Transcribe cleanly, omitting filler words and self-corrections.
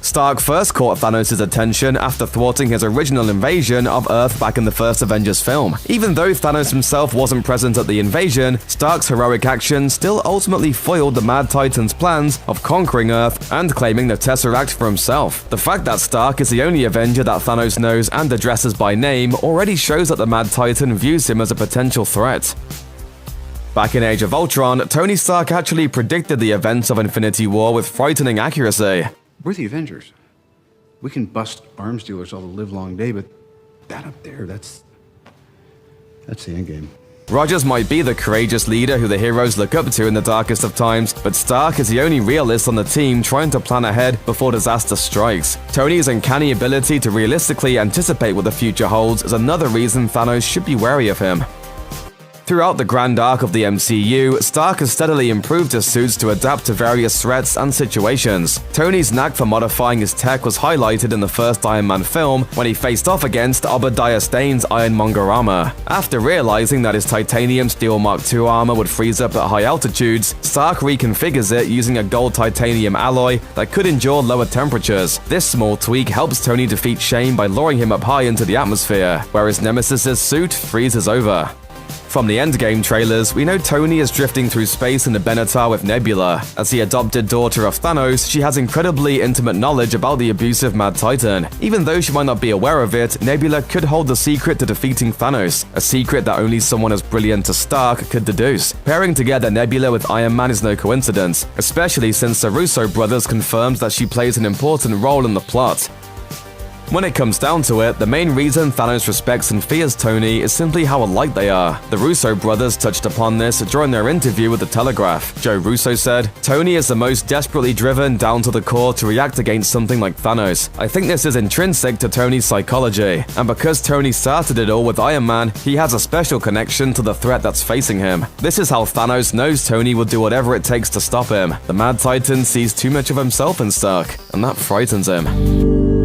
Stark first caught Thanos' attention after thwarting his original invasion of Earth back in the first Avengers film. Even though Thanos himself wasn't present at the invasion, Stark's heroic action still ultimately foiled the Mad Titan's plans of conquering Earth and claiming the Tesseract for himself. The fact that Stark is the only Avenger that Thanos knows and addresses by name already shows that the Mad Titan views him as a potential threat. Back in Age of Ultron, Tony Stark actually predicted the events of Infinity War with frightening accuracy. We're the Avengers. We can bust arms dealers all the livelong day, but that up there, that's the Endgame. Rogers might be the courageous leader who the heroes look up to in the darkest of times, but Stark is the only realist on the team trying to plan ahead before disaster strikes. Tony's uncanny ability to realistically anticipate what the future holds is another reason Thanos should be wary of him. Throughout the grand arc of the MCU, Stark has steadily improved his suits to adapt to various threats and situations. Tony's knack for modifying his tech was highlighted in the first Iron Man film when he faced off against Obadiah Stane's Ironmonger armor. After realizing that his titanium steel Mark II armor would freeze up at high altitudes, Stark reconfigures it using a gold titanium alloy that could endure lower temperatures. This small tweak helps Tony defeat Shane by luring him up high into the atmosphere, where his nemesis' suit freezes over. From the Endgame trailers, we know Tony is drifting through space in the Benatar with Nebula. As the adopted daughter of Thanos, she has incredibly intimate knowledge about the abusive Mad Titan. Even though she might not be aware of it, Nebula could hold the secret to defeating Thanos, a secret that only someone as brilliant as Stark could deduce. Pairing together Nebula with Iron Man is no coincidence, especially since the Russo brothers confirmed that she plays an important role in the plot. When it comes down to it, the main reason Thanos respects and fears Tony is simply how alike they are. The Russo brothers touched upon this during their interview with The Telegraph. Joe Russo said, "Tony is the most desperately driven down to the core to react against something like Thanos. I think this is intrinsic to Tony's psychology. And because Tony started it all with Iron Man, he has a special connection to the threat that's facing him. This is how Thanos knows Tony will do whatever it takes to stop him. The Mad Titan sees too much of himself in Stark, and that frightens him."